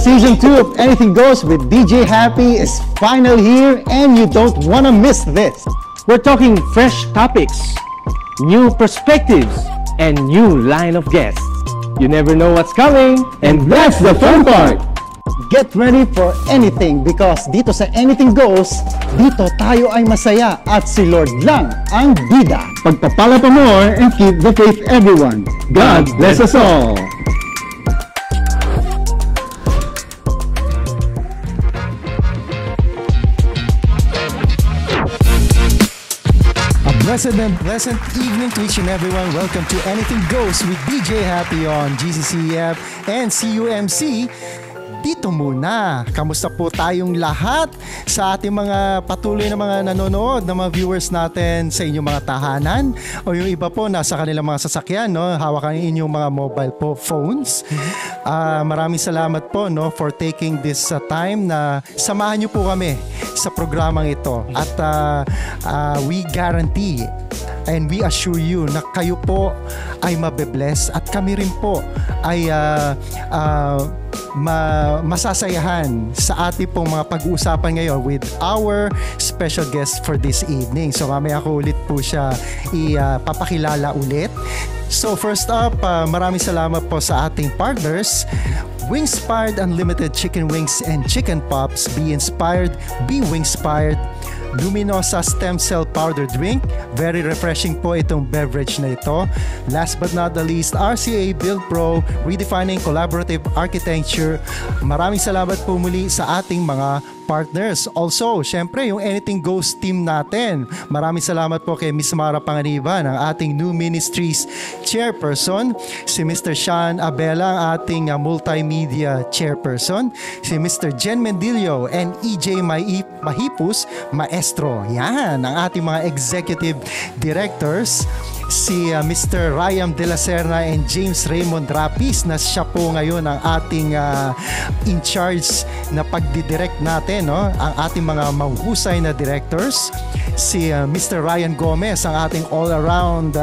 Season 2 of Anything Goes with DJ Happy is finally here, and you don't want to miss this. We're talking fresh topics, new perspectives, and new line of guests. You never know what's coming, and that's the fun part. Get ready for anything because dito sa Anything Goes, dito tayo ay masaya at si Lord lang ang bida. Pagpapala pa more and keep the faith, everyone. God bless us all. Pleasant evening to each and everyone. Welcome to Anything Goes with DJ Happy on GCCF and CUMC. Dito muna, kamusta po tayong lahat sa ating mga patuloy na mga nanonood, na mga viewers natin sa inyong mga tahanan o yung iba po nasa kanilang mga sasakyan, no? Hawakan inyong mga mobile phones. Maraming salamat po, no, for taking this time na samahan niyo po kami sa programang ito. At we guarantee and we assure you na kayo po ay mabe-bless at kami rin po ay masasayahan sa ating pong mga pag-uusapan ngayon with our special guest for this evening. So mamaya ako ulit po siya ipapakilala ulit. So first up, maraming salamat po sa ating partners, Wingspired Unlimited Chicken Wings and Chicken Pops. Be inspired, be Wingspired. Luminosa Stem Cell Powder Drink. Very refreshing po itong beverage na ito. Last but not the least, RCA Build Pro, redefining collaborative architecture. Maraming salamat po muli sa ating mga partners. Also, syempre, yung Anything Goes team natin. Maraming salamat po kay Miss Mara Panganiban, ang ating New Ministries Chairperson. Si Mr. Sean Abela, ang ating Multimedia Chairperson. Si Mr. Jen Mendillo and EJ Mahipus, Maestro. Yan, ang ating mga Executive Directors. Si Mr. Ryan De La Serna and James Raymond Rapis, na siya po ngayon ang ating in charge na pagdidirect natin, no? Ang ating mga mahusay na directors. Si Mr. Ryan Gomez, ang ating all-around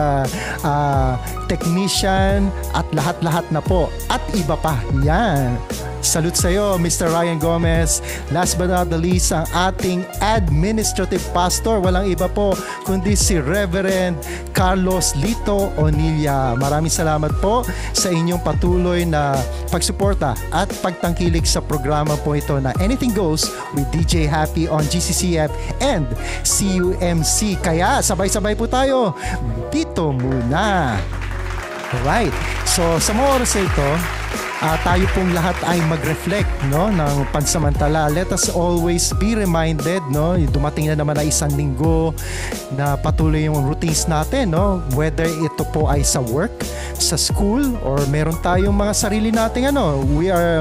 technician at lahat-lahat na po. At iba pa. Yan. Salute sa iyo, Mr. Ryan Gomez. Last but not the least, ang ating administrative pastor. Walang iba po kundi si Reverend Carlos Lito Onilla. Maraming salamat po sa inyong patuloy na pagsuporta at pagtangkilik sa programa po ito na Anything Goes with DJ Happy on GCCF and CUMC. Kaya sabay-sabay po tayo dito muna. Alright, so sa mga oras ito, tayo pong lahat ay mag-reflect, no, ng pansamantala. Let us always be reminded, no, dumating na naman na isang linggo na patuloy yung routines natin, no, whether ito po ay sa work, sa school, or meron tayong mga sarili nating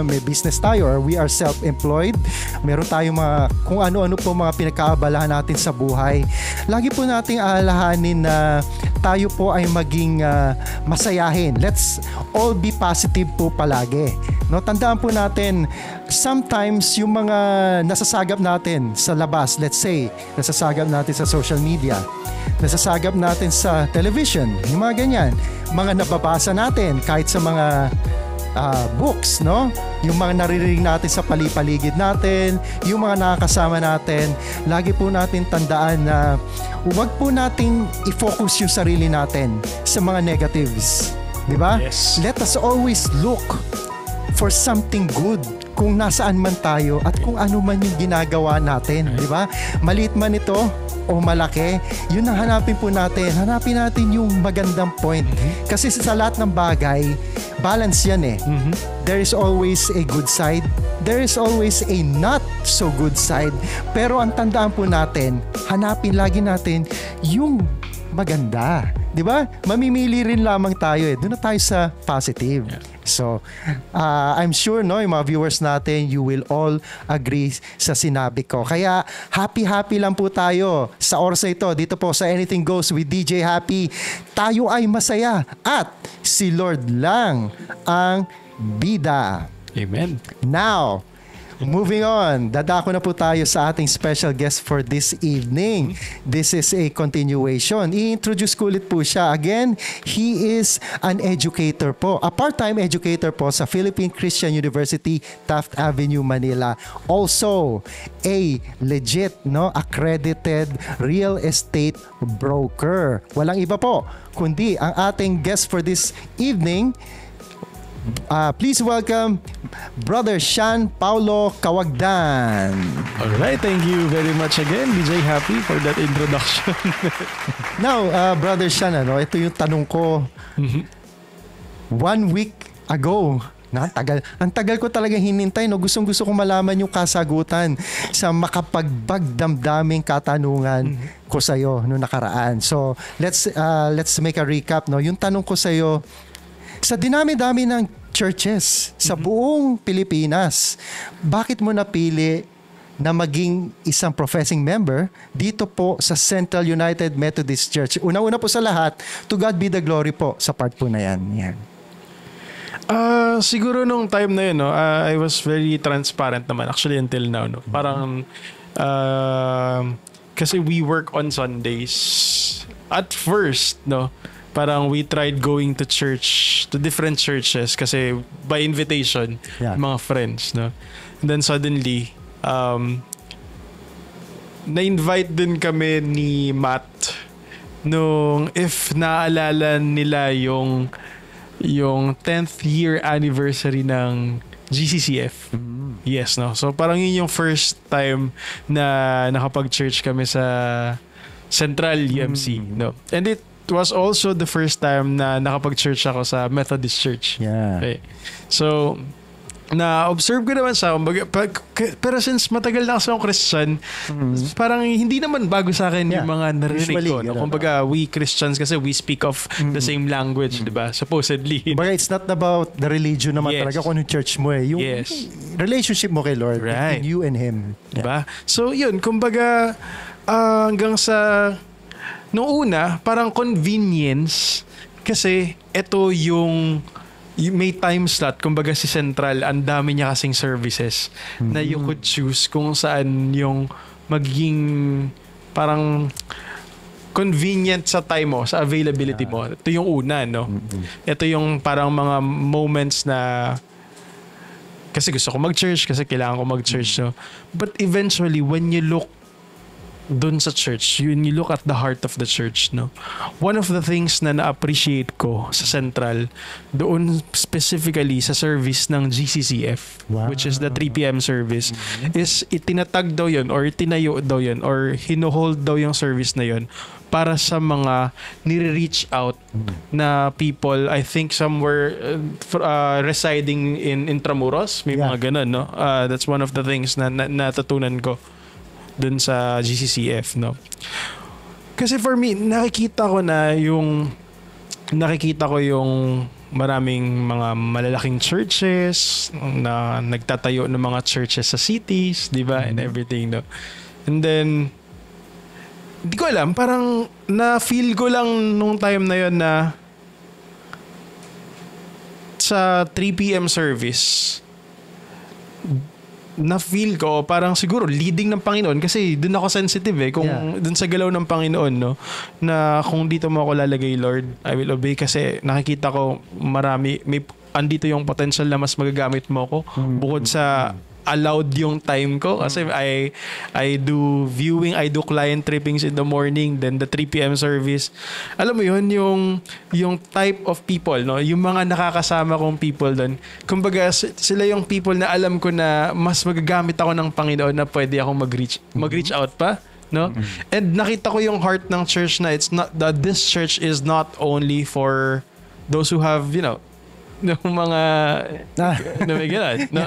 may business tayo or we are self-employed. Meron tayong mga kung ano-ano po mga pinagkaabalahan natin sa buhay. Lagi po nating aalahanin na tayo po ay maging masayahin. Let's all be positive po palagi. No, tandaan po natin, sometimes yung mga nasasagap natin sa labas, let's say, nasasagap natin sa social media, nasasagap natin sa television, yung mga ganyan, mga nababasa natin kahit sa mga books, no? Yung mga naririnig natin sa paligid natin, yung mga nakakasama natin, lagi po natin tandaan na huwag po nating i-focus yung sarili natin sa mga negatives. Diba? Yes. Let us always look for something good kung nasaan man tayo at kung ano man yung ginagawa natin. Diba? Maliit man ito o malaki, yun ang hanapin po natin. Hanapin natin yung magandang point. Kasi sa lahat ng bagay, balance yan eh. There is always a good side. There is always a not so good side. Pero ang tandaan po natin, hanapin lagi natin yung maganda. 'Di ba? Mamimili rin lamang tayo eh. Doon na tayo sa positive. So, I'm sure, no, yung mga viewers natin, you will all agree sa sinabi ko. Kaya, happy lang po tayo sa oras na ito. Dito po sa Anything Goes with DJ Happy. Tayo ay masaya at si Lord lang ang bida. Amen. Now, moving on, dadako na po tayo sa ating special guest for this evening. This is a continuation. I-introduce ko ulit po siya. Again, he is an educator po, a part-time educator po sa Philippine Christian University, Taft Avenue, Manila. Also, a legit, no, accredited real estate broker. Walang iba po, kundi ang ating guest for this evening. Please welcome Brother Sean Paulo Kawagdan. Alright, thank you very much again, DJ Happy, for that introduction. Now, Brother Sean, ito yung tanong ko. 1 week ago, ang tagal ko talaga hinintay, no? Gustong-gusto ko malaman yung kasagutan sa makapagbagdamdaming katanungan ko sa'yo noong nakaraan. So, let's make a recap, no? Yung tanong ko sa'yo, sa dinami-dami ng churches sa buong Pilipinas, bakit mo napili na maging isang professing member dito po sa Central United Methodist Church? Una-una po sa lahat, to God be the glory po sa part po na yan. Siguro nung time na yun, no, I was very transparent naman, actually until now. No? Parang, kasi we work on Sundays. At first, no, parang we tried going to church, to different churches kasi by invitation, mga friends, no? And then suddenly, na-invite din kami ni Matt nung, if naaalala nila yung 10th year anniversary ng GCCF. Yes, no? So parang yun yung first time na nakapag-church kami sa Central UMC, no? And it was also the first time na nakapag-church ako sa Methodist Church. Yeah. Okay. So, na-observe ko naman siya. Pero since matagal na ako sa Christian, parang hindi naman bago sa akin yung mga narinig ko. No? Kumbaga, we Christians kasi we speak of the same language, di ba? Supposedly. Kumbaga, it's not about the religion naman talaga kung yung church mo eh. Yung relationship mo kay Lord. Right. Between you and Him. Yeah. Diba? So, yun. Kumbaga, hanggang sa noong una, parang convenience kasi ito yung may time slot. Kumbaga si Central, ang dami niya kasing services na you could choose kung saan yung magiging parang convenient sa time mo, sa availability mo. Ito yung una, no? Ito yung parang mga moments na kasi gusto ko mag-church, kasi kailangan ko mag-church. No? But eventually, when you look dun sa church, you look at the heart of the church, no? One of the things na na-appreciate ko sa Central, doon specifically sa service ng GCCF, which is the 3 p.m. service, is itinatag daw yun, or itinayo daw yun, or hinohold daw yung service na yun para sa mga nire-reach out na people, I think somewhere residing in Intramuros, may mga ganun, no? That's one of the things na natutunan ko dun sa GCCF, no? Kasi for me, nakikita ko yung maraming mga malalaking churches na nagtatayo ng mga churches sa cities, di ba? And everything, no? And then, di ko alam, parang na-feel ko lang nung time na yun na sa 3 p.m. service, na-feel ko parang siguro leading ng Panginoon kasi dun ako sensitive kung dun sa galaw ng Panginoon, no, na kung dito mo ako lalagay, Lord, I will obey kasi nakikita ko andito yung potential na mas magagamit mo ko bukod sa allowed yung time ko kasi I do viewing, I do client trippings in the morning, then the 3 p.m. service. Alam mo yun, yung type of people, no, yung mga nakakasama kong people doon, kumbaga sila yung people na alam ko na mas magagamit ako ng Panginoon na pwede akong mag-reach out pa, no? And nakita ko yung heart ng church na it's not that this church is not only for those who have, ng mga na may ganun, no?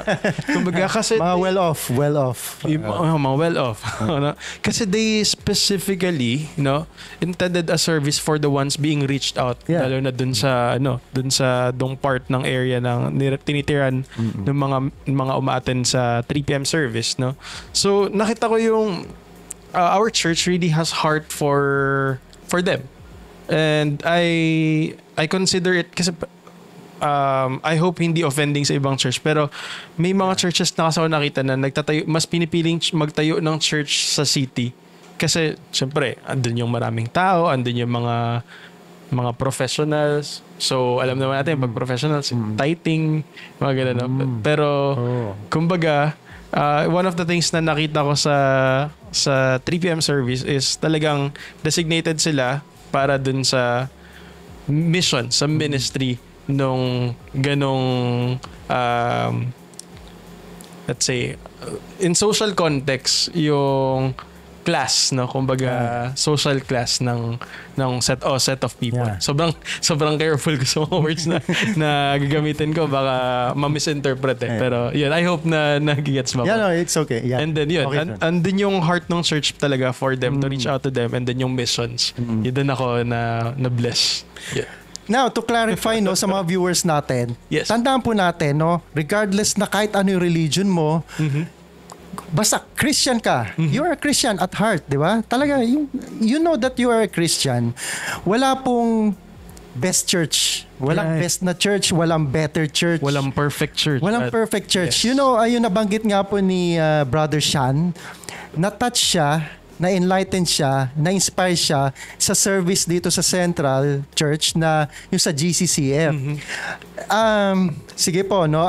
Kumbaga kasi Mga well-off. mga well-off. No? Kasi they specifically, no, intended a service for the ones being reached out, Yeah. lalo na dun sa dong part ng area ng tinitiran ng mga umaattend sa 3 p.m. service, no. So nakita ko yung our church really has heart for them, and I consider it kasi I hope hindi offending sa ibang church, pero may mga churches na kasi ako nakita na mas pinipiling magtayo ng church sa city kasi syempre andun yung maraming tao, andun yung mga professionals, so alam naman natin pag professionals, tithing, mga ganun, no? Pero kumbaga one of the things na nakita ko sa 3 p.m. service is talagang designated sila para dun sa mission, sa ministry nung ganong let's say in social context yung class, no, kumbaga social class ng set of people. Yeah. Sobrang careful ko sa mga words na gagamitin ko, baka ma-misinterpret eh. Pero yun, I hope na nagigets mo. Yeah, no, it's okay. Yeah. And then yun, Okay, andun yung heart ng church talaga for them to reach out to them, and then yung missions. Yun din ako na bless. Yeah. Now, to clarify, no, sa mga viewers natin, Yes. tandaan po natin, no, regardless na kahit ano yung religion mo, basta Christian ka, you are a Christian at heart, di ba? Talaga, you know that you are a Christian. Wala pong best church. Walang Right. best na church, walang better church. Walang perfect church. Walang perfect church. Yes. You know, ayun nabanggit nga po ni Brother Sean, na-touch siya, na-enlighten siya, na-inspire siya sa service dito sa Central Church na yung sa GCCF. Sige po, no?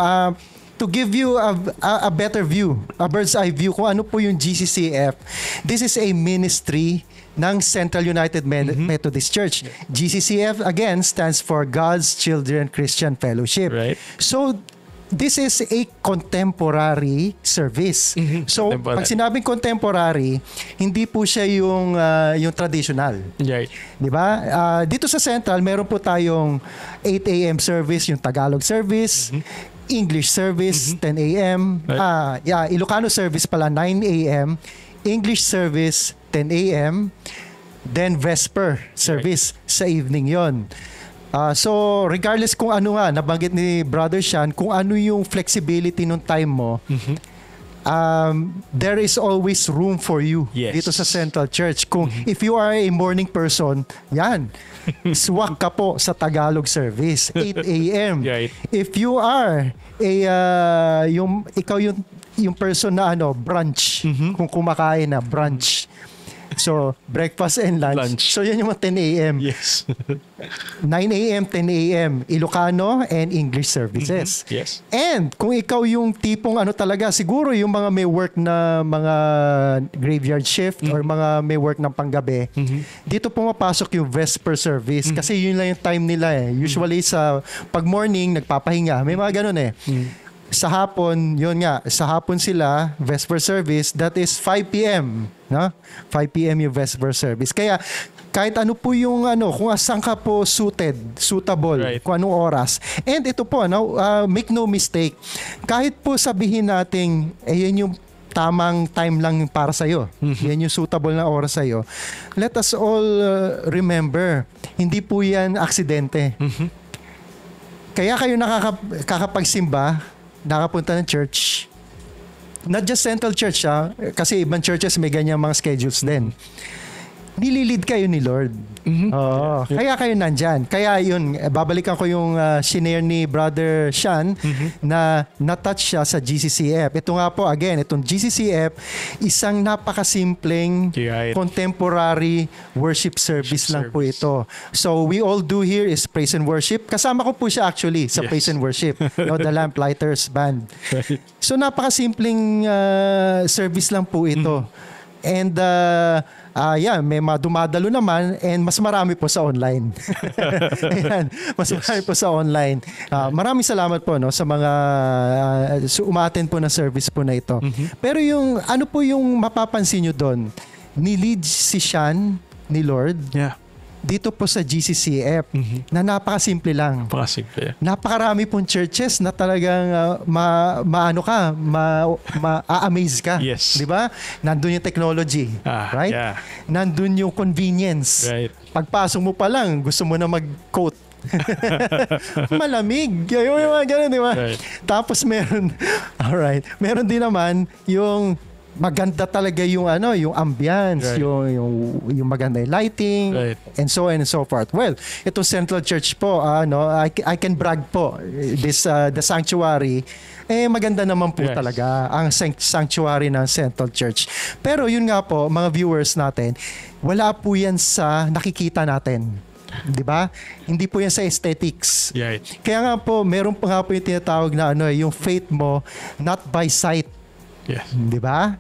To give you a better view, a bird's eye view kung ano po yung GCCF, this is a ministry ng Central United Methodist Church. GCCF, again, stands for God's Children Christian Fellowship. Right. So, this is a contemporary service. So, Contemporary. pag sinabing contemporary, hindi po siya yung traditional. Right. 'Di ba? Dito sa Central, meron po tayong 8 a.m. service, yung Tagalog service, English service, 10 a.m. Right. Ilocano service pala, 9 a.m. English service, 10 a.m. Then Vesper service sa evening yon. So, regardless kung ano nga, nabanggit ni Brother Sean, kung ano yung flexibility ng time mo, there is always room for you Yes. dito sa Central Church. Kung if you are a morning person, yan, swak ka po sa Tagalog service, 8 a.m. Right. If you are ikaw yung person na brunch, kung kumakain na brunch. So, breakfast and lunch. So, yan yung mga 10 a.m. Yes. 9 a.m., 10 a.m. Ilocano and English services. Yes. And kung ikaw yung tipong talaga, siguro yung mga may work na mga graveyard shift or mga may work ng panggabi, dito pumapasok yung Vesper service kasi yun lang yung time nila eh. Usually sa pag morning, nagpapahinga. May mga ganun eh. Sa hapon, yun nga, sa hapon sila, Vesper service, that is 5 p.m. No? 5 p.m. yung Vesper service. Kaya, kahit ano po yung kung asan ka po suitable, Right. kung anong oras. And ito po, make no mistake, kahit po sabihin natin, yan yung tamang time lang para sa'yo. Yan yung suitable na oras sa'yo. Let us all remember, hindi po yan aksidente. Kaya kayo nakakapagsimba, nakapunta ng church, not just Central Church kasi ibang churches may ganyang mga schedules din. Nililid kayo ni Lord. Oo. Kaya kayo nandyan. Kaya yun, babalikan ko yung shinare ni Brother Sean na na-touch siya sa GCCF. Ito nga po, again, itong GCCF, isang napakasimpleng Right. contemporary worship service lang po ito. So, we all do here is praise and worship. Kasama ko po siya actually sa Yes. praise and worship. The Lamplighters Band. So, napakasimpleng service lang po ito. And may dumadalo naman and mas marami po sa online. Ayan, mas marami po sa online. Maraming salamat po sa mga umattend po ng service po na ito. Pero yung ano po yung mapapansin nyo doon? Ni-lead si Sean ni Lord. Yeah. dito po sa GCCF na napakasimple lang. Napakasimple. Napakarami pong churches na talagang ma-amaze ka. Yes. Di ba? Nandun yung technology. Right? Yeah. Nandun yung convenience. Right. Pagpasok mo pa lang, gusto mo na mag-coat. Malamig. Yung mga ganun, di ba? Right. Tapos alright. Meron din naman yung maganda talaga yung yung ambience, Right. yung maganda yung lighting, Right. and so on and so forth. Well, ito Central Church po, I can brag po, this the sanctuary, maganda naman po Yes. talaga ang sanctuary ng Central Church. Pero yun nga po, mga viewers natin, wala po yan sa nakikita natin. 'Di ba? Hindi po yan sa aesthetics. Right. Kaya nga po, meron pa nga po yung tinatawag na yung faith mo not by sight. Yes. 'Di ba?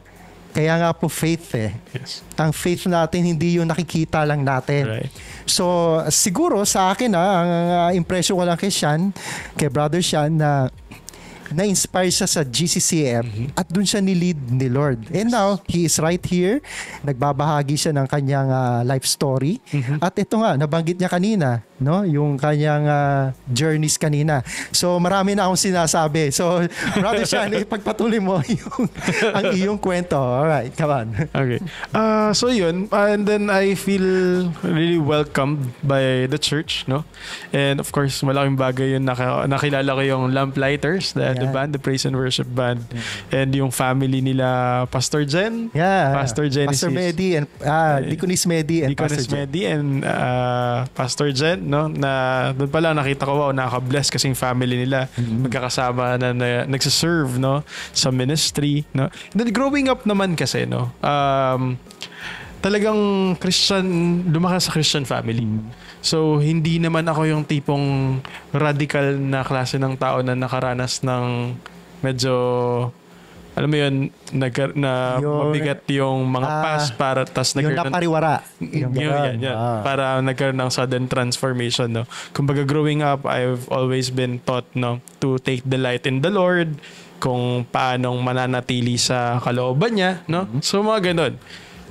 Kaya nga po faith Yes. Ang faith natin hindi yung nakikita lang natin. Right. So siguro sa akin ang impression ko lang kay Sean, kay Brother Sean na-inspire siya sa GCCF at dun siya ni-lead ni Lord. And now, he is right here. Nagbabahagi siya ng kanyang life story. At ito nga, nabanggit niya kanina, no? Yung kanyang journeys kanina. So, marami na akong sinasabi. So, Brother Sean, ipagpatuloy mo ang iyong kwento. Alright, come on. Okay. So yun, and then I feel really welcomed by the church, no? And of course, malaking bagay yun, nakilala ko yung Lamplighters, the band, the Praise and Worship Band, and yung family nila, Pastor Jen, Pastor Genesis, Pastor Medi, and Deaconess Medi, and Deaconess Pastor Jen. Medi, and Pastor Jen, no? Na doon pa lang nakita ko, wow, nakaka-bless kasi yung family nila magkakasama na nagsiserve, no? Sa ministry, no? Then growing up naman kasi, no? Talagang lumaki sa Christian family. So, hindi naman ako yung tipong radical na klase ng tao na nakaranas ng medyo, alam mo yun, mabigat yung mga past para tas yung napariwara. Para nagkaroon ng sudden transformation, no? Kumbaga, growing up, I've always been taught, no, to take delight in the Lord, kung paanong mananatili sa kalooban niya, no? So, mga ganun.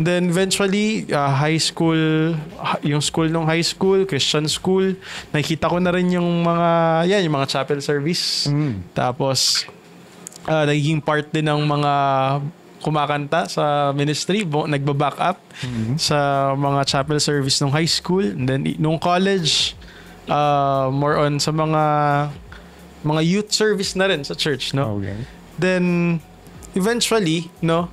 Then eventually, high school, yung school nung high school, Christian school, nakikita ko na rin yung mga chapel service. Tapos, nagiging part din ng mga kumakanta sa ministry, nagba-back up sa mga chapel service nung high school. And then, nung college, more on sa mga youth service na rin sa church, no? Okay. Then, eventually, no,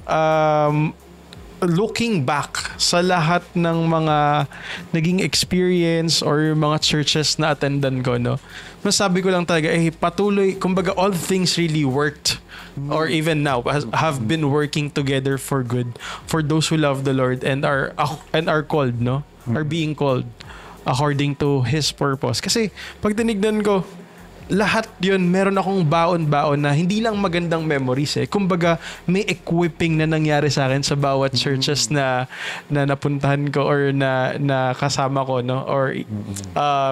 looking back sa lahat ng mga naging experience or mga churches na attendan ko, no, masabi ko lang talaga, patuloy, kumbaga all things really worked or even now have been working together for good for those who love the Lord and are called, no, are being called according to His purpose. Kasi pag tinignan ko, lahat yun, meron akong baon-baon na hindi lang magandang memories Kumbaga, may equipping na nangyari sa akin sa bawat churches na napuntahan ko or na kasama ko, no? Or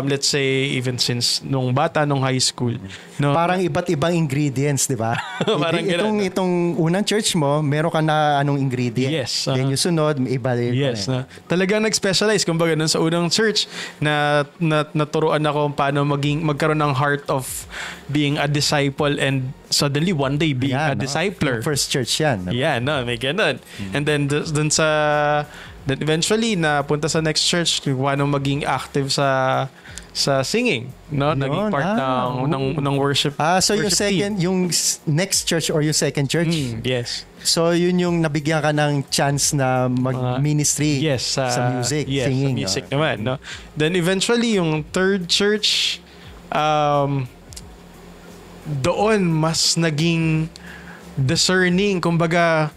let's say even since nung bata, nung high school, no? Parang iba't ibang ingredients, di ba? Parang itong unang church mo, meron ka na anong ingredient. Yes. Then yung sunod, may iba rin. Yes. Talagang nag-specialize. Kumbaga, nun sa unang church, na naturuan ako paano magkaroon ng heart of being a disciple and suddenly one day being a discipler. First church yan. No? Yeah, no, may ganun. And then then eventually napunta sa next church kung paano maging active sa singing, no? Naging part ng worship. So yung team. yung next church or yung second church? Yes. So yun yung nabigyan ka ng chance na mag-ministry sa music, singing. Sa music naman, no? Then eventually yung third church, doon mas naging discerning, kumbaga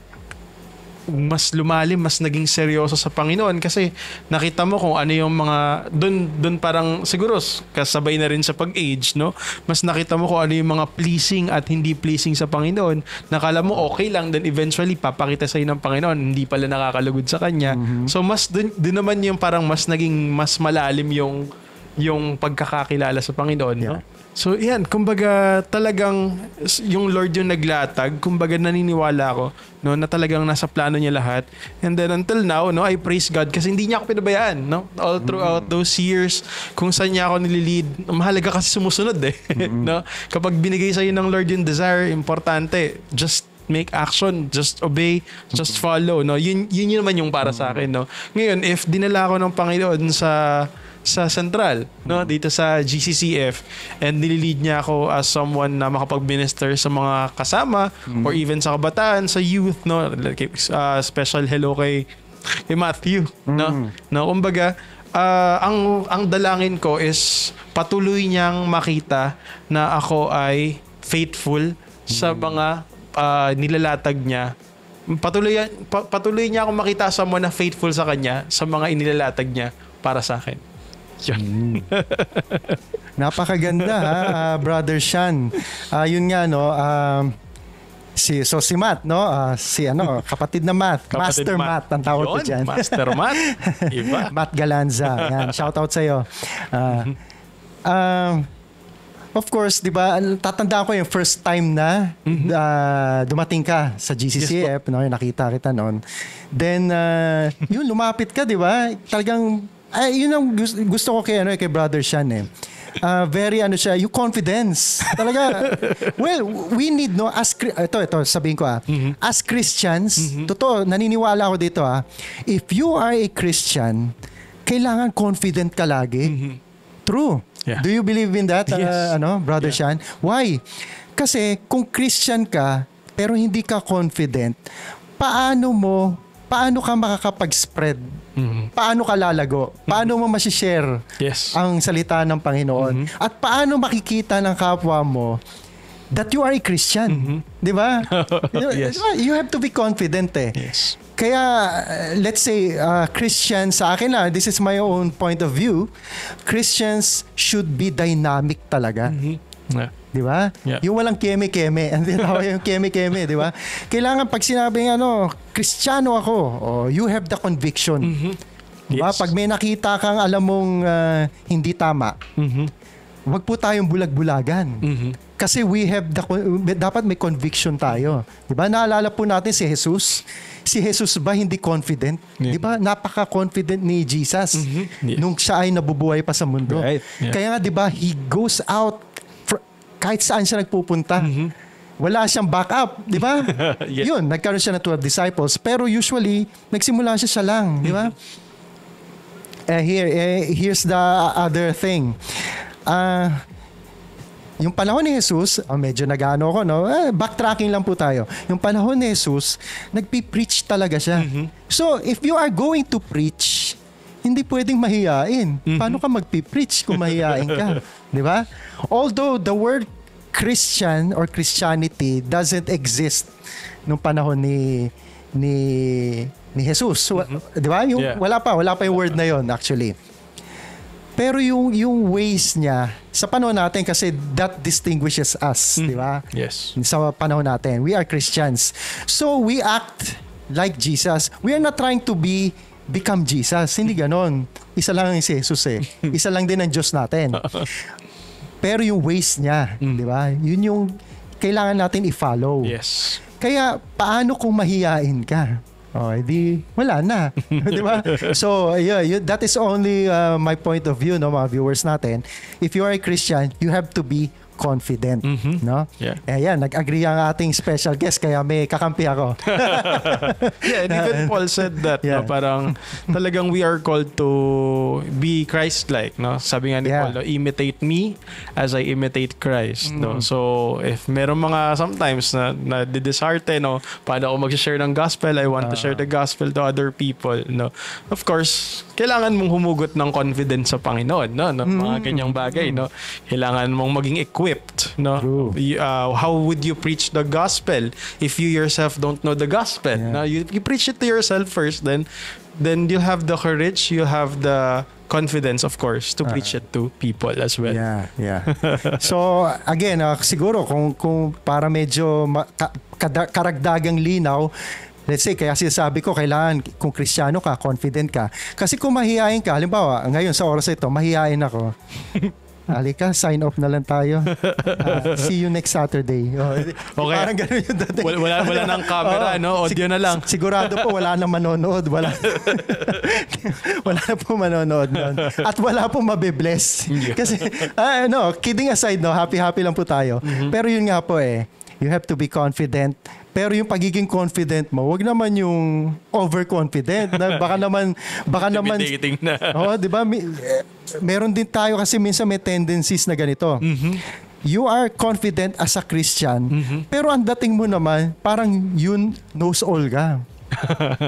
mas lumalim, mas naging seryoso sa Panginoon kasi nakita mo kung ano yung mga doon parang siguro kasabay na rin sa pag-age, no? Mas nakita mo kung ano yung mga pleasing at hindi pleasing sa Panginoon. Nakala mo okay lang, then eventually papakita sa'yo ng Panginoon, hindi pala nakakalugod sa Kanya. So mas doon naman yung parang mas naging mas malalim yung yung pagkakakilala sa Panginoon, no? Yeah. So, yan, kumbaga talagang yung Lord yung naglatag, kumbaga naniniwala ako, no, na talagang nasa plano niya lahat. And then until now, no, I praise God kasi hindi niya ako pinabayaan, no? All throughout those years, kung saan niya ako nililid, mahalaga kasi sumusunod no? Kapag binigay sa iyo ng Lord yung desire, importante, just make action, just obey, just follow, no? Yun naman yung para sa akin, no? Ngayon, if dinala ako ng Panginoon sa Central, no, dito sa GCCF, and nililid niya ako as someone na makapag-minister sa mga kasama or even sa kabataan, sa youth, no, special hello kay Matthew, no, kumbaga ang dalangin ko is patuloy niyang makita na ako ay faithful sa mga nilalatag niya. Patuloy niya ako makita sa mga na faithful sa kanya sa mga inilalatag niya para sa akin. Napakaganda Brother Sean. Yun nga no, si Matt, no? Kapatid na Matt. Master Matt ang tawag ko dyan. Master Matt. Iba. Matt Galanza. Yan, shout out sa'yo. Of course, di ba, tatandaan ko yung first time na dumating ka sa GCCF, no? Nakita kita noon. Then, yun, lumapit ka, di ba? Talagang, yun ang gusto ko kay Brother Sean very yung confidence. Talaga, well, we need, no, ito, sabihin ko as Christians, totoo, naniniwala ako dito if you are a Christian, kailangan confident ka lagi. True. Yeah. Do you believe in that, Yes. Brother Sean? Why? Kasi kung Christian ka, pero hindi ka confident, paano ka makakapag-spread? Paano ka lalago? Paano mo masishare ang salita ng Panginoon? At paano makikita ng kapwa mo that you are a Christian? Di ba? Yes. You have to be confident Yes. Kaya, let's say, Christians, sa akin this is my own point of view, Christians should be dynamic talaga. Yeah. Di ba? Yeah. Yung walang keme-keme. Hindi yung keme-keme, di ba? Kailangan pag sinabing Kristiyano ako, you have the conviction. Di ba? Yes. Pag may nakita kang alam mong hindi tama, wag po tayong bulag-bulagan. Kasi dapat may conviction tayo. Di ba? Naalala po natin si Jesus. Si Jesus ba hindi confident? Yeah. Di ba? Napaka-confident ni Jesus Yes. nung siya ay nabubuhay pa sa mundo. Right. Yeah. Kaya nga, di ba, he goes out kahit saan siya nagpupunta. Wala siyang backup, di ba? Yes. Yun, nagkaroon siya ng 12 disciples. Pero usually, nagsimula siya lang, di ba? Here's the other thing. Yung panahon ni Jesus, medyo nag-ano ko, no? Backtracking lang po tayo. Yung panahon ni Jesus, nagpi-preach talaga siya. So, if you are going to preach, hindi pwedeng mahiyain. Paano ka magpi-preach kung mahiyain ka? Di ba? Although the word Christian or Christianity doesn't exist nung panahon ni Jesus. So, di ba? Wala pa yung word na yon actually. Pero yung ways niya sa panahon natin, kasi that distinguishes us, di ba? Yes. Sa panahon natin, we are Christians. So we act like Jesus. We are not trying to become Jesus. Hindi ganon. Isa lang si Jesus Isa lang din ang Diyos natin. Pero yung ways niya, di ba? Yun yung kailangan natin i-follow. Yes. Kaya paano kung mahiyain ka? Edi wala na. Di ba? So, that is only my point of view, no, mga viewers natin. If you are a Christian, you have to be confident, no? Yeah. Ayan, nag-agree ang ating special guest, kaya may kakampi ako. Yeah, and even Paul said that, no? Parang talagang we are called to be Christ-like, no? Sabi nga ni Paul, no? Imitate me as I imitate Christ, no? So, if meron mga sometimes na dishearten, no? Paano ako mag-share ng gospel? I want to share the gospel to other people, no? Of course, kailangan mong humugot ng confidence sa Panginoon, no? Mga ganyang bagay, no? Kailangan mong maging equipped, no? How would you preach the gospel if you yourself don't know the gospel? No? You preach it to yourself first, then you'll have the courage, you have the confidence, of course, to preach it to people as well. Yeah. So, again, siguro kung para medyo karagdagang linaw, Let's say, kaya sinasabi ko, kailangan kung Kristiyano ka, confident ka. Kasi kung mahihain ka, halimbawa, ngayon sa oras ito, mahihain ako. Halika, sign off na lang tayo. See you next Saturday. Okay. Parang gano'n yung dating. Wala nang camera, no? Audio na lang. Sigurado po, wala nang manonood. Wala na po manonood nun. At wala po mabibless. Kasi, kidding aside, no, happy-happy lang po tayo. Pero yun nga po you have to be confident. Pero yung pagiging confident mo, wag naman yung overconfident. Baka naman Intimidating na. di ba? Meron din tayo kasi minsan may tendencies na ganito. You are confident as a Christian, pero ang dating mo naman, parang yun knows all ka.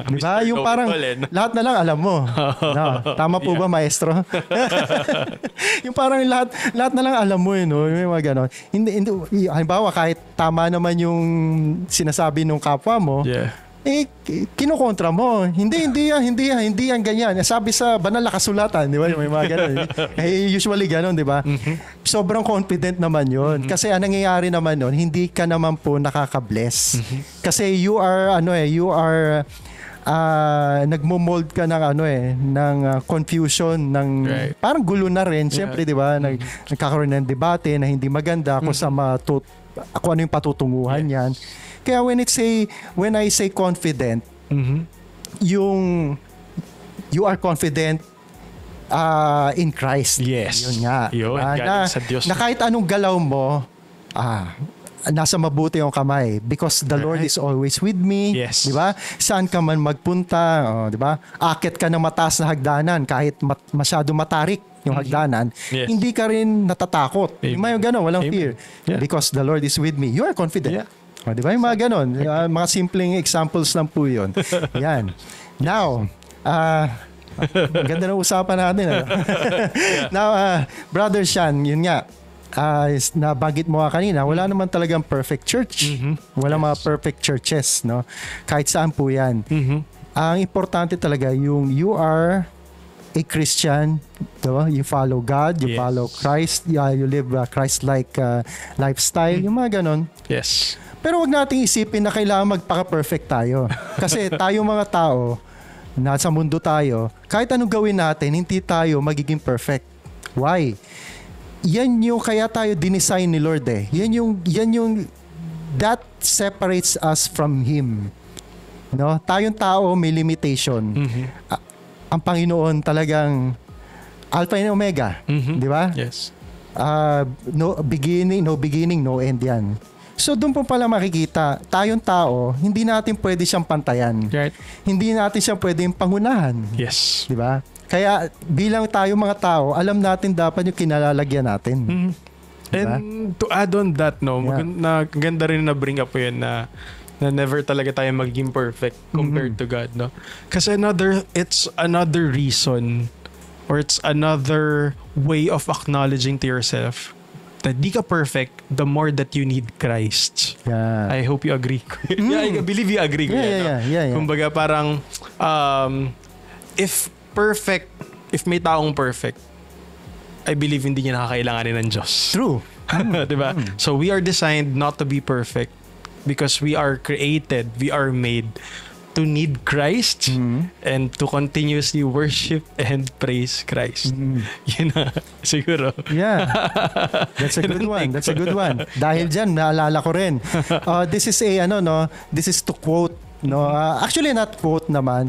Di ba? Yung parang lahat na lang alam mo. No, tama po ba, maestro? Yung parang lahat na lang alam mo no? Yung mga ganon. Hindi, halimbawa, kahit tama naman yung sinasabi ng kapwa mo, kinukontra mo. Hindi yan ganyan. Sabi sa banal na kasulatan, di ba? May mga ganon. Usually ganon, di ba? Sobrang confident naman yun. Kasi ang nangyayari naman nun, hindi ka naman po nakaka-bless. Kasi you are nagmo-mold ka ng ng confusion, ng parang gulo na rin. Siyempre, di ba? Nagkakaroon ng debate na hindi maganda kung ano yung patutunguhan yan. Kaya when I say confident, you are confident in Christ. Yes. Yun nga. Galing sa Diyos. Na kahit anong galaw mo, nasa mabuti yung kamay because the Lord is always with me. Yes. Di ba? Saan ka man magpunta, di ba? Akit ka ng mataas na hagdanan kahit masyado matarik yung hagdanan, hindi ka rin natatakot. May gano'n, walang fear. Because the Lord is with me. You are confident. Di ba? Yung mga gano'n. Mga simpleng examples lang po yun. Yan. Now, ganda ng usapan natin. Now, Brother Sean, yun nga, nabanggit mo kanina, wala naman talagang perfect church. Wala mga perfect churches, no? Kahit saan po yan. Ang importante talaga yung you are a Christian, diba? You follow God, you follow Christ, you live a Christ-like lifestyle, yung mga ganon. Yes. Pero wag nating isipin na kailangan magpaka-perfect tayo. Kasi tayo mga tao, nasa mundo tayo, kahit anong gawin natin, hindi tayo magiging perfect. Why? Yan yung kaya tayo dinesign ni Lord Yan yung that separates us from Him. No? Tayong tao may limitation. Ang Panginoon talagang Alpha and Omega. Di ba? Yes. No beginning, no end yan. So doon po pala makikita, tayong tao, hindi natin pwede siyang pantayan. Right. Hindi natin siya pwedeng pangunahan. Yes. Di ba? Kaya bilang tayo mga tao, alam natin dapat yung kinalalagyan natin. Diba? And to add on that, ganda rin na bring up yun na never talaga tayo maging perfect compared to God, no? Kasi it's another reason or it's another way of acknowledging to yourself that di ka perfect the more that you need Christ. Yeah. I hope you agree. Yeah, I believe you agree. Yeah. Kumbaga parang if may taong perfect, I believe hindi niya nakakailanganin ng Diyos. True. Diba? So we are designed not to be perfect because we are created, we are made to need Christ and to continuously worship and praise Christ. Yun na, siguro. Yeah. That's a good one. That's a good one. Dahil dyan, naalala ko rin. This is this is to quote, actually not quote naman.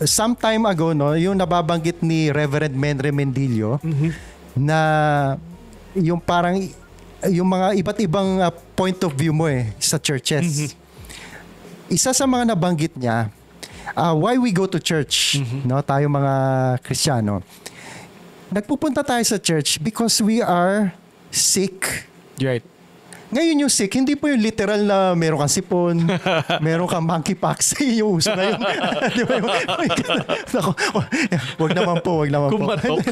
Some time ago, yung nababanggit ni Reverend Menre Mendillo na yung parang yung mga iba't ibang point of view mo sa churches. Isa sa mga nabanggit niya, why we go to church, tayo mga Kristiyano. Nagpupunta tayo sa church because we are sick. Right. Ngayon yung sick, hindi po yung literal na meron kang sipon, meron kang monkeypox, yung uso na yun. Di ba yung, wag naman po. Kumatok.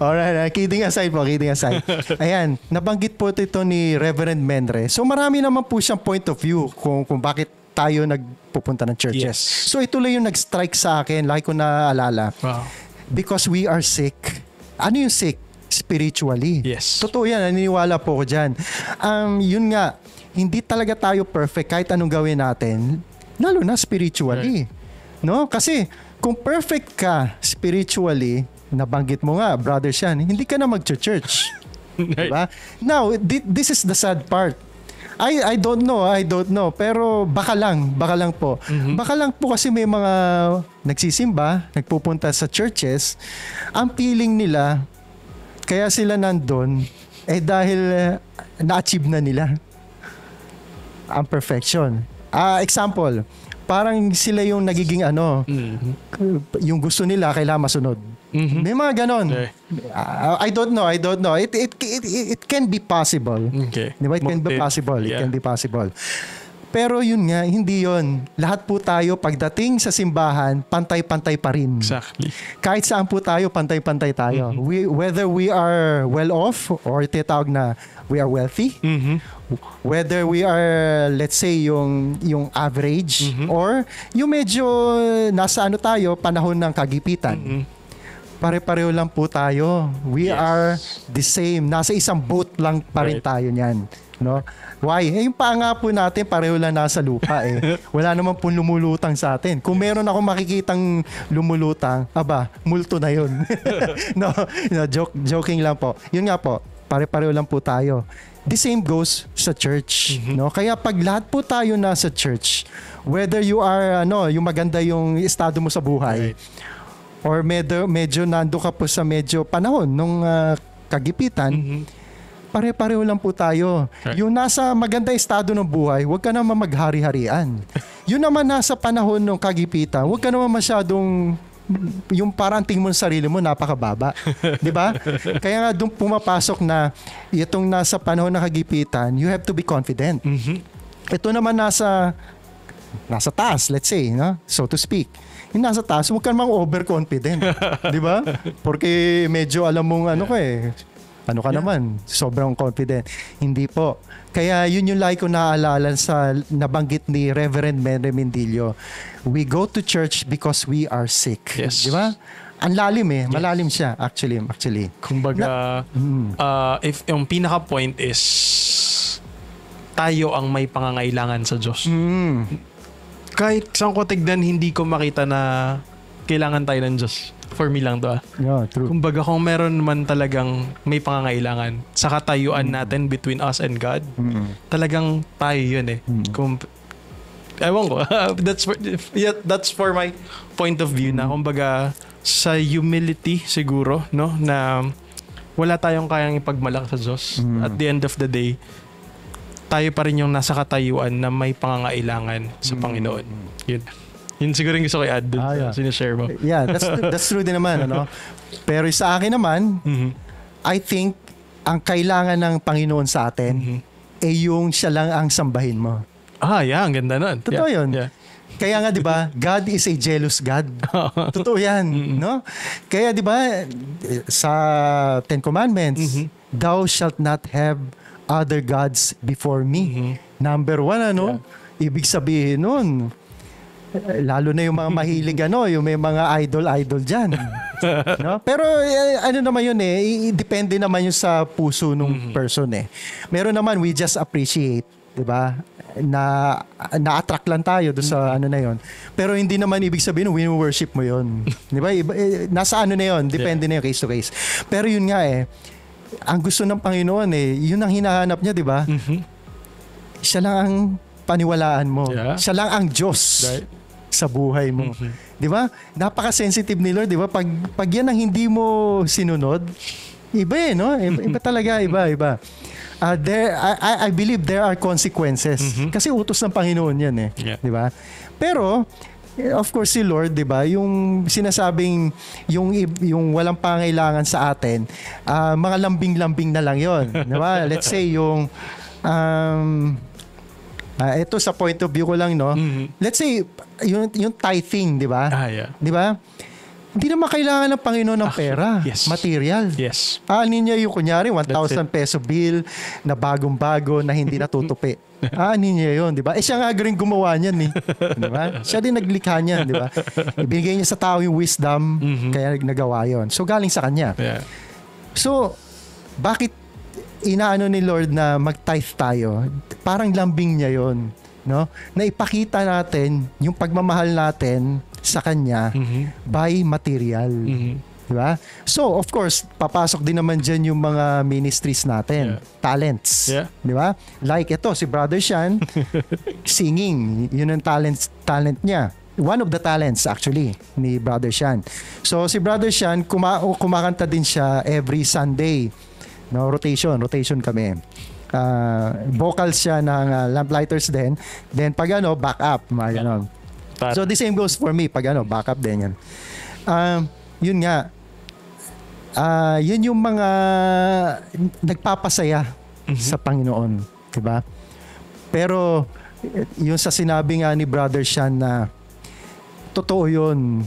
Alright, kidding aside. Ayan, nabanggit po ito ni Reverend Menre. So marami naman po siyang point of view kung bakit tayo nagpupunta ng churches. Yes. So ito lang yung nag-strike sa akin, lagi ko naaalala. Wow. Because we are sick. Ano yung sick? Spiritually. Yes. Totoo yan, naniniwala po ko dyan. Yun nga, hindi talaga tayo perfect kahit anong gawin natin, lalo na spiritually. No? Kasi kung perfect ka spiritually, nabanggit mo nga, Brother Sean, hindi ka na mag-church. Diba? Now, this is the sad part. I don't know, pero baka lang po. Baka lang po kasi may mga nagsisimba, nagpupunta sa churches, ang feeling nila, kaya sila nandun, dahil na-achieve na nila ang perfection. Example, parang sila yung nagiging yung gusto nila kailangan masunod. May mga ganon. I don't know. It can be possible. Okay. Diba? It can be possible. It can be possible. Pero yun nga, hindi yun. Lahat po tayo pagdating sa simbahan, pantay-pantay pa rin. Exactly. Kahit saan po tayo, pantay-pantay tayo. Whether we are well off or tinatawag na we are wealthy, whether we are, let's say, yung average, or yung medyo nasa tayo, panahon ng kagipitan. Pare-pareho lang po tayo. We are the same. Nasa isang boat lang pa rin tayo niyan. No? Why? Yung paa nga po natin, pareho lang nasa lupa Wala naman po lumulutang sa atin. Kung meron ako makikitang lumulutang, multo na yun. no, joking lang po. Yun nga po, pare-pareho lang po tayo. The same goes sa church. No? Kaya pag lahat po tayo nasa church, whether you are, yung maganda yung estado mo sa buhay, or medyo nando ka po sa medyo panahon nung kagipitan, pare-pareho lang po tayo. Yung nasa maganda estado ng buhay, huwag ka naman maghari-harian. Yun naman nasa panahon ng kagipitan, huwag ka naman masyadong yung parang tingin mo sa sarili mo napakababa. 'Di ba? Kaya nga doon pumapasok na itong nasa panahon ng kagipitan, you have to be confident. Ito naman nasa taas, let's say, so to speak. Yung nasa taas, huwag ka namang overconfident. Di ba? Porque medyo alam mong ano ka naman, sobrang confident. Hindi po. Kaya yun yung lagi ko naaalala sa nabanggit ni Reverend Mary Mendillo. We go to church because we are sick. Yes. Di ba? Ang lalim malalim siya actually. Kumbaga, if yung pinaka-point is tayo ang may pangangailangan sa Diyos. Kahit saan ko tignan, hindi ko makita na kailangan tayo ng Diyos. For me lang to. Yeah, true. Kumbaga kung meron man talagang may pangangailangan sa katayuan natin between us and God, talagang tayo yun ewan ko. That's for my point of view na kumbaga sa humility siguro, no, na wala tayong kayang ipagmalaki sa Diyos. At the end of the day, tayo pa rin yung nasa katayuan na may pangangailangan sa Panginoon. Yun siguro yung gusto ko i-add dun sa sinishare mo. Yeah, that's true din naman. Pero sa akin naman, I think ang kailangan ng Panginoon sa atin yung siya lang ang sambahin mo. Ang ganda nun. Totoo yun. Yeah. Kaya nga 'di ba, God is a jealous God. Totoo 'yan, no? Kaya 'di ba sa Ten Commandments, thou shalt not have other gods before me. Number 1, ibig sabihin nun, lalo na yung mga mahilig yung may mga idol dyan. No? Pero naman yun depende naman yun sa puso ng person Meron naman, we just appreciate, 'di ba? Na-attract lang tayo doon sa na yun. Pero hindi naman ibig sabihin win-worship mo yun. 'Di ba? Nasa na yun, depende na yung case to case. Pero yun nga ang gusto ng Panginoon yun ang hinahanap niya, 'di ba? Siya lang ang paniwalaan mo. Yeah. Siya lang ang Diyos sa buhay mo. 'Di ba? Napaka-sensitive ni Lord, 'di ba? Pag yan ang hindi mo sinunod, iba no? Iba talaga, iba. I believe there are consequences. Kasi utos ng Panginoon yan 'di ba? Pero of course si Lord, 'di ba, yung sinasabing yung walang pangailangan sa atin, mga lambing-lambing na lang 'yon, 'di ba? Let's say yung ito sa point of view ko lang, no. Let's say yung tithing, 'di ba? 'Di ba? Hindi naman kailangan ng Panginoon ng pera, material. Yes. Aanin niya yung kunyari 1,000 peso bill na bagong-bago na hindi natutupi. Aanin niya yun, di ba? Siya nga rin gumawa niyan di ba? Siya din naglikha niyan, di ba? Ibigay niya sa tao yung wisdom, kaya nagawa yun. So galing sa kanya. Yeah. So, bakit inaano ni Lord na mag-tithe tayo? parang lambing niya yon, no? Na ipakita natin yung pagmamahal natin sa kanya by material. Diba? So, of course, papasok din naman dyan yung mga ministries natin. Talents. Yeah. Diba? Like ito, si Brother Sean, singing. Yun ang talent niya. One of the talents actually ni Brother Sean. So, si Brother Sean, kumakanta din siya every Sunday. No, rotation kami. Vocals siya ng Lamplighters din. Then, pag back up. Ganon. So, the same goes for me. Pag back up din yan. Yun nga. Yun yung mga nagpapasaya sa Panginoon, diba? Pero yung sa sinabi nga ni Brother Sean na totoo yun,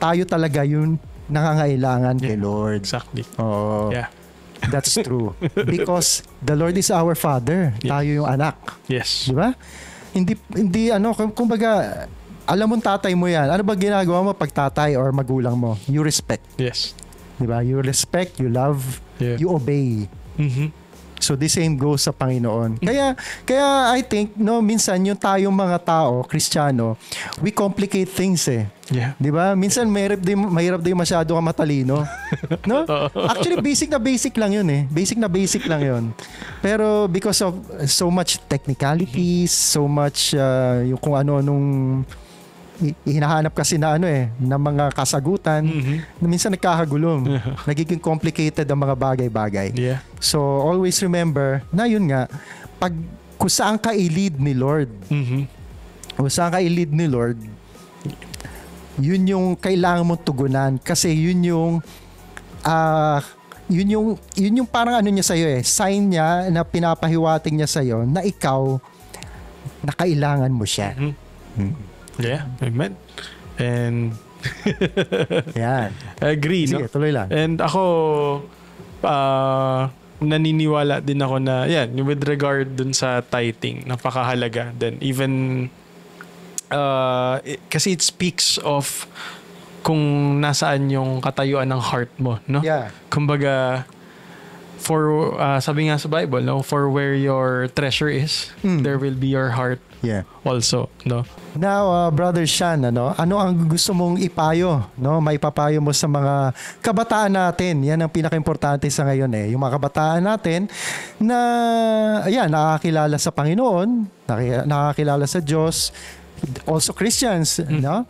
tayo talaga yung nangangailangan kay Lord. Exactly. Oo. Yeah. That's true. Because the Lord is our Father. Tayo yung anak. Yes. Diba? Hindi kumbaga, alam mo tatay mo yan. Ano ba ginagawa mo pag tatay or magulang mo? You respect. Yes. Diba? You respect, you love, you obey. So the same goes sa Panginoon. Kaya I think minsan yung tayong mga tao, Kristiyano, we complicate things eh. Yeah. 'Di ba? Minsan mahirap din masyado ka matalino. No? Actually basic lang 'yun eh. Basic lang 'yun. Pero because of so much technicalities, so much yung kung ano-anong hinahanap kasi na na mga kasagutan, na minsan nagkakagulo. Nagiging complicated ang mga bagay-bagay. Yeah. So always remember na yun nga, kung saan ka i-lead ni Lord. Kung saan ka i-lead ni Lord, yun yung kailangan mong tugunan kasi yun yung parang niya sa'yo sign niya na pinapahiwating niya sa'yo na ikaw na kailangan mo siya. Yeah, amen. And yan. I agree, Sige, tuloy lang. And ako naniniwala din ako na with regard dun sa tithing, napakahalaga din. Even kasi it speaks of kung nasaan yung katayuan ng heart mo, no? Yeah. Kumbaga, for sabi nga sa Bible, for where your treasure is, there will be your heart. Yeah. Also, no? Now, Brother Sean, ano ang gusto mong ipayo, maipapayo mo sa mga kabataan natin? Yan ang pinaka-importante sa ngayon eh. Yung mga kabataan natin na nakakilala sa Panginoon, nakakilala sa Diyos, also Christians, no?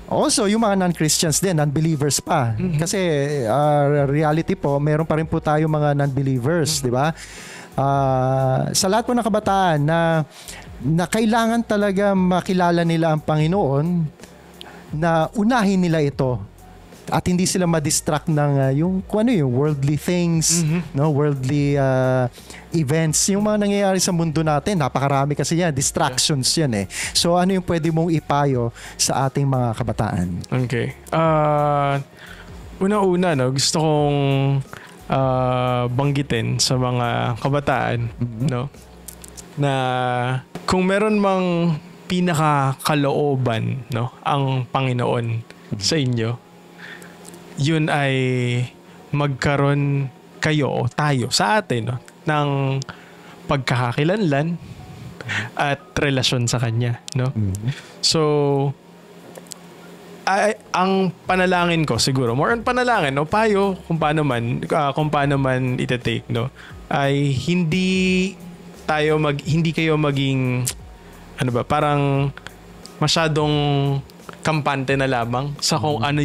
Also, yung mga non-Christians din, non-believers pa. Kasi reality po, meron pa rin po tayo mga non-believers, di ba? Sa lahat po ng kabataan na kailangan talaga makilala nila ang Panginoon, na unahin nila ito at hindi sila ma-distract ng yung worldly things, worldly events, yung mga nangyayari sa mundo natin. Napakarami kasi yan, distractions yan eh. So ano yung pwede mong ipayo sa ating mga kabataan? Okay. Una-una, gusto kong banggitin sa mga kabataan, na kung meron mang pinakakalooban, ang Panginoon sa inyo, yun ay magkaroon kayo o tayo sa atin ng pagkakakilanlan at relasyon sa Kanya, So ang panalangin ko siguro, more on panalangin, payo kung paano man ite-take, ay hindi kayo maging parang masyadong kampante na lamang sa kung ano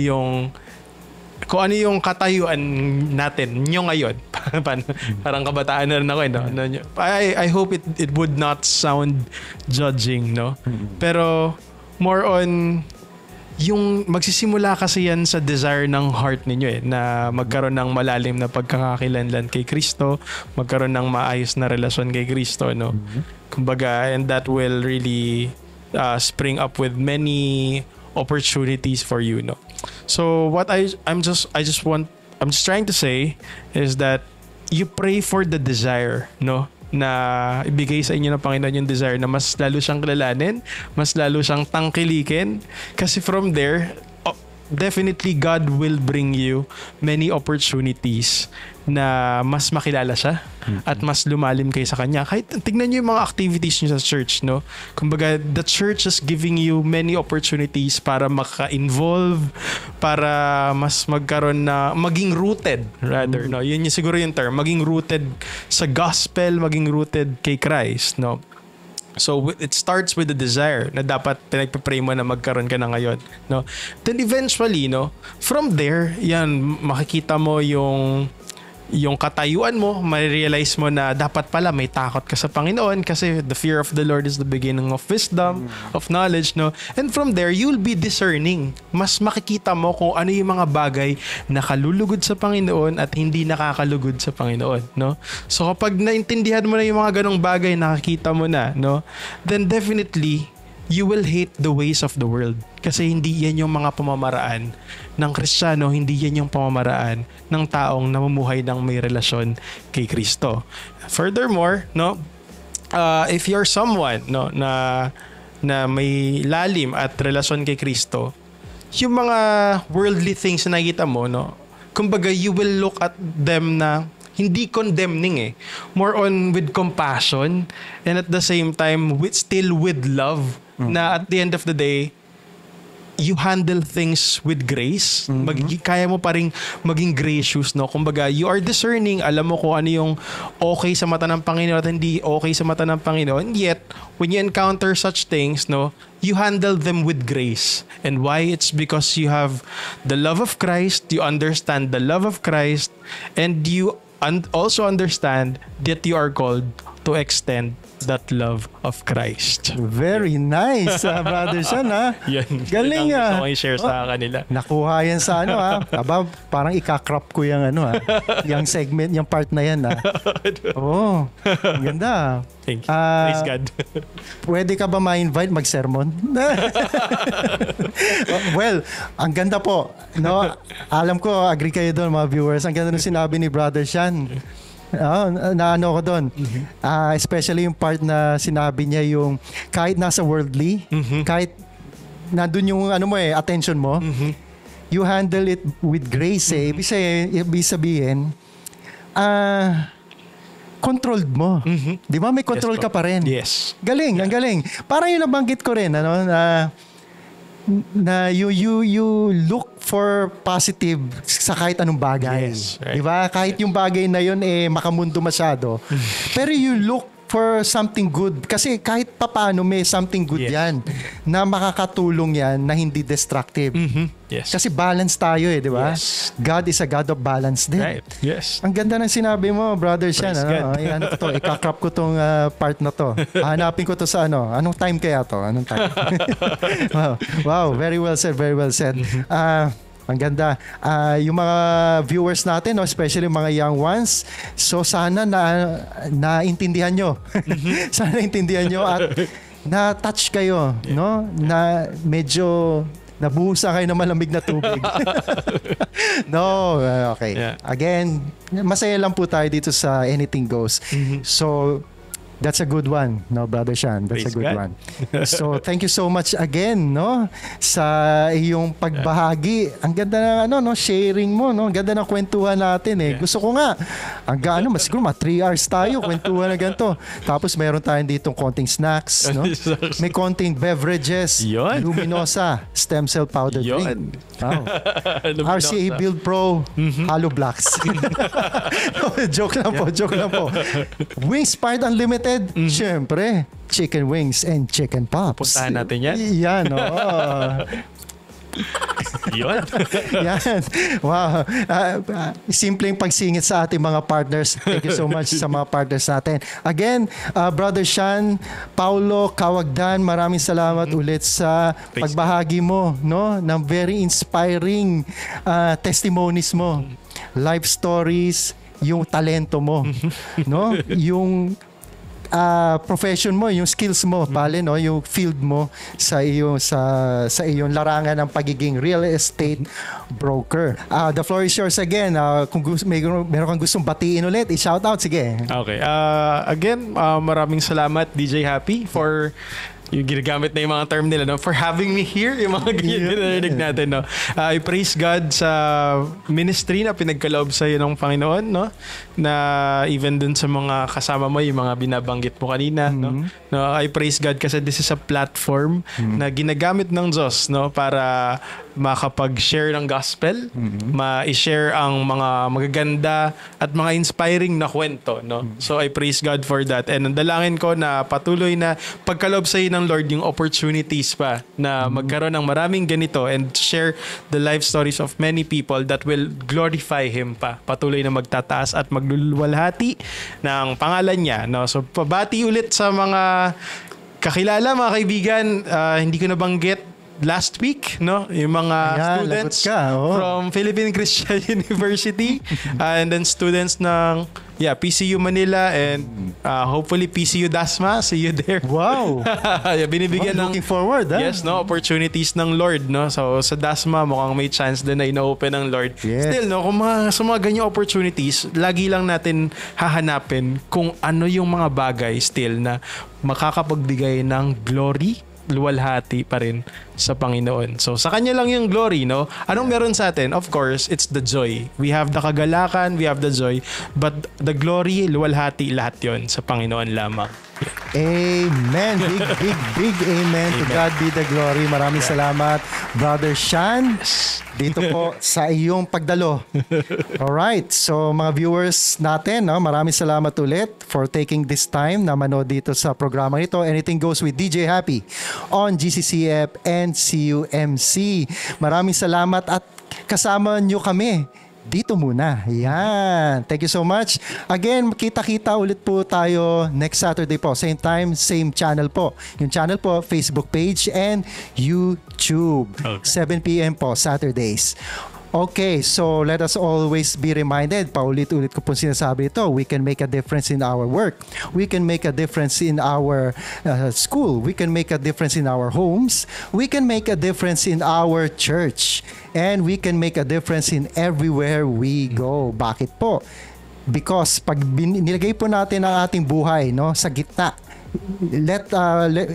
yung katayuan natin nyo ngayon. Parang kabataan na rin ako I hope it would not sound judging, pero more on yung magsisimula kasi yan sa desire ng heart ninyo na magkaroon ng malalim na pagkakakilanlan kay Kristo, magkaroon ng maayos na relasyon kay Kristo, kumbaga, and that will really spring up with many opportunities for you, So what I'm just trying to say is that you pray for the desire, na ibigay sa inyo ng Panginoon yung desire na mas lalo siyang kilalanin, mas lalo siyang tangkilikin, kasi from there definitely God will bring you many opportunities na mas makilala siya at mas lumalim kayo sa kanya. Kahit tignan niyo yung mga activities niyo sa church, no? Kumbaga, the church is giving you many opportunities para maka-involve, para mas magkaroon na maging rooted rather, no? Yun yung siguro yung term, maging rooted sa gospel, maging rooted kay Christ, no? So it starts with the desire na dapat pinagpe-pray mo na magkaroon ka na ngayon, no? Then eventually, no, from there, yan makikita mo yung katayuan mo, ma-realize mo na dapat pala may takot ka sa Panginoon kasi the fear of the Lord is the beginning of wisdom, of knowledge, no? And from there, you'll be discerning. Mas makikita mo kung ano yung mga bagay na kalulugod sa Panginoon at hindi nakakalugod sa Panginoon, no? So kapag naintindihan mo na yung mga ganong bagay, nakakita mo na, no? Then definitely, you will hate the ways of the world. Kasi hindi yan yung mga pamamaraan ng Kristiyano, hindi yan yung pamamaraan ng taong namumuhay ng may relasyon kay Kristo. Furthermore, no, if you're someone, no, na may lalim at relasyon kay Kristo, yung mga worldly things na nakikita mo, no, kumbaga you will look at them na hindi condemning more on with compassion and at the same time still with love. Na at the end of the day, you handle things with grace. Kaya mo pa rin maging gracious, no? Kumbaga, you are discerning, alam mo kung ano yung okay sa mata ng Panginoon at hindi okay sa mata ng Panginoon. Yet, when you encounter such things, no, you handle them with grace. And why? It's because you have the love of Christ, you understand the love of Christ, and you also understand that you are called to extend that love of Christ. Very nice, Brother Sean, ha? Yan. Galing, gusto kong i-share sa kanila. Nakuha yan sa ano, ha? Aba, parang ikakrop ko yung ano, ha? Yung segment, yung part na yan, ha? Oo. Ang ganda. Thank you. Praise God. Pwede ka ba ma-invite mag-sermon? Well, ang ganda po. No? Alam ko, agree kayo doon, mga viewers. Ang ganda ng sinabi ni Brother Sean. Naano ko doon. Especially yung part na sinabi niya yung kahit nasa worldly, kahit nandun yung ano mo attention mo, you handle it with grace Ibig sabihin, controlled mo. Di ba? May control ka pa rin. Yes. Galing, ang galing. Parang yung nabanggit ko rin, ano, na you look for positive sa kahit anong bagay. Yes, right. Diba? Kahit yung bagay na yun makamundo masyado. Pero you look for something good. Kasi kahit papaano may something good yan na makakatulong yan na hindi destructive. Yes. Kasi balance tayo di ba? Yes. God is a God of balance din. Right. Yes. Ang ganda ng sinabi mo, Brother Sean. Praise God. Ikakrop ko tong part na to. Hanapin ko to sa ano. Anong time kaya to? Anong time? Wow. Very well said. Very well said. Ang ganda. Yung mga viewers natin, especially mga young ones, so sana naintindihan nyo. Sana naintindihan nyo at na-touch kayo, no? Na medyo nabuhusan kayo ng malamig na tubig. No, okay. Yeah. Again, masaya lang po tayo dito sa Anything Goes. So, that's a good one, no, Brother Sean. That's Praise a good God. one. So, thank you so much again, no, sa iyong pagbahagi. Ang ganda ng sharing mo, no. Ang ganda ng kwentuhan natin Gusto ko nga siguro 3 hours tayo kwentuhan na ganito. Tapos meron tayong ditong konting snacks, no. May konting beverages, Yun. Luminosa stem cell powder drink. Wow. RCA Build Pro Hollow Blocks. Joke lang po. Wings Part Unlimited. Siyempre, chicken wings and chicken pops. Puntahan natin yan. Yan, Yun. Yan. Wow. Simpleng pagsingit sa ating mga partners. Thank you so much sa mga partners natin. Again, Brother Sean, Paulo, Kawagdan, maraming salamat ulit sa pagbahagi mo, no, ng very inspiring testimonies mo. Life stories, yung talento mo, no? Yung profession mo, yung skills mo, pale, no, yung field mo sa iyong larangan ng pagiging real estate broker. The floor is yours again. Kung meron kang gustong batiin ulit, i-shout out, sige. Okay. Again, maraming salamat DJ Happy for yung ginagamit na yung mga term nila, no? For having me here, yung mga ganyan dinarinig natin, no? I praise God sa ministry na pinagkaloob sa iyo ng Panginoon, no? Na even dun sa mga kasama mo, yung mga binabanggit mo kanina, no? I praise God kasi this is a platform na ginagamit ng Diyos, no? Para makapag-share ng gospel, ma-share ang mga magaganda at mga inspiring na kwento, no? So I praise God for that. And dalangin ko na patuloy na pagkaloob sa iyo ng Lord yung opportunities pa na magkaroon ng maraming ganito and share the life stories of many people that will glorify Him pa. Patuloy na magtataas at magluluwalhati ng pangalan niya, no? So pabati ulit sa mga kakilala, mga kaibigan, hindi ko nabanggit last week, no? Yung mga students from Philippine Christian University and then students ng PCU Manila and hopefully PCU Dasma. See you there. Wow. Binibigyan ng looking forward, yes, no, opportunities ng Lord, no? So sa Dasma mukhang may chance din na ino-open ng Lord. Yes. Still, no, kung sa mga ganyang opportunities, lagi lang natin hahanapin kung ano yung mga bagay still na makakapagbigay ng glory, luwalhati pa rin sa Panginoon. So sa Kanya lang yung glory, no? Anong meron sa atin? Of course, it's the joy. We have the kagalakan, we have the joy, but the glory, luwalhati, lahat yon sa Panginoon lamang. Amen. Big amen. To God be the glory. Maraming salamat, Brother Sean. Dito po sa iyong pagdalo. Alright. So mga viewers natin, no, maraming salamat ulit for taking this time na manood dito sa programa ito. Anything Goes with DJ Happy on GCCF and CUMC. Maraming salamat at kasama nyo kami dito muna. Yan. Thank you so much. Again, kita-kita ulit po tayo next Saturday po. Same time, same channel po. Yung channel po, Facebook page and YouTube. Okay. 7 p.m. po, Saturdays. Okay, so let us always be reminded, paulit-ulit ko po sinasabi ito, we can make a difference in our work. We can make a difference in our school. We can make a difference in our homes. We can make a difference in our church. And we can make a difference in everywhere we go. Bakit po? Because pag nilagay po natin ang ating buhay, no, sa gitna,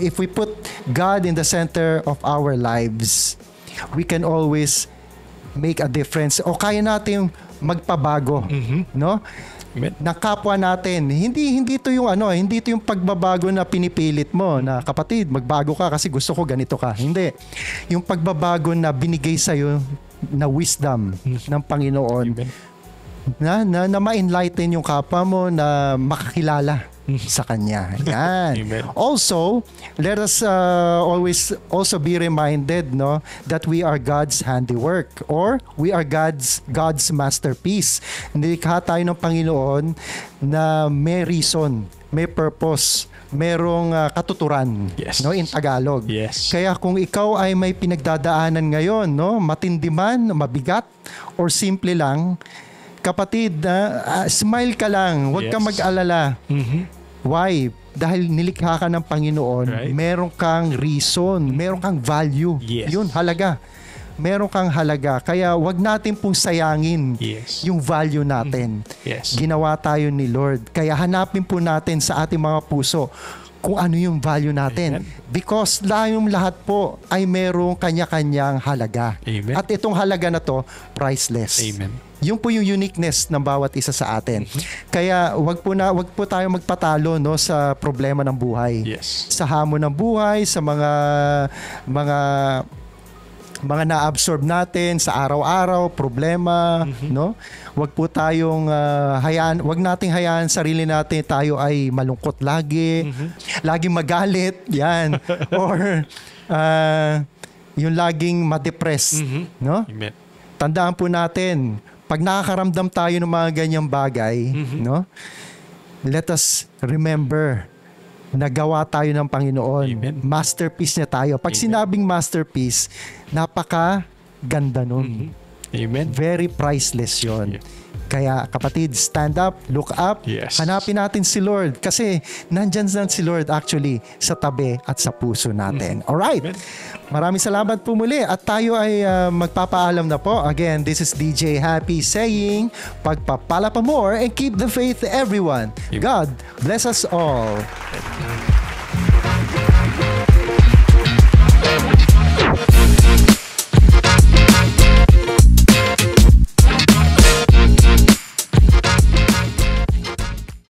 if we put God in the center of our lives, we can always make a difference o kaya natin magpabago, no? Ng kapwa natin. Hindi ito yung hindi ito yung pagbabago na pinipilit mo na kapatid, magbago ka kasi gusto ko ganito ka. Hindi. Yung pagbabago na binigay sa iyo na wisdom ng Panginoon. Na ma-enlighten yung kapwa mo na makakilala sa Kanya. Yan. Also, let us always also be reminded, no, that we are God's handiwork or we are God's masterpiece. Nilikha tayo ng Panginoon na may reason, may purpose, merong katuturan, no, in Tagalog. Yes. Kaya kung ikaw ay may pinagdadaanan ngayon, no, matindi man, mabigat, or simple lang, kapatid, smile ka lang. Huwag kang mag-alala. Why? Dahil nilikha ka ng Panginoon, meron kang reason, meron kang value. Yun, halaga. Meron kang halaga. Kaya wag natin pong sayangin yung value natin. Ginawa tayo ni Lord. Kaya hanapin po natin sa ating mga puso kung ano yung value natin. Because yung lahat po ay merong kanya-kanyang halaga. At itong halaga na to, priceless. Yung po yung uniqueness ng bawat isa sa atin. Kaya wag po tayo magpatalo, no, sa problema ng buhay. Sa hamon ng buhay, sa mga na-absorb natin sa araw-araw, problema, no? Wag po tayong wag nating hayaan sarili natin tayo ay malungkot lagi, laging magalit, yan. Or yung laging ma-depress, no? Tandaan po natin, pag nakakaramdam tayo ng mga ganyang bagay, no? Let us remember na gawa tayo ng Panginoon. Masterpiece niya tayo. Pag sinabing masterpiece, napaka-ganda nun. Very priceless yon. Kaya kapatid, stand up, look up, hanapin natin si Lord kasi nandyan si Lord actually sa tabi at sa puso natin. Alright, maraming salamat po muli at tayo ay magpapaalam na po. Again, this is DJ Happy saying, pagpapala pa more and keep the faith everyone. God bless us all.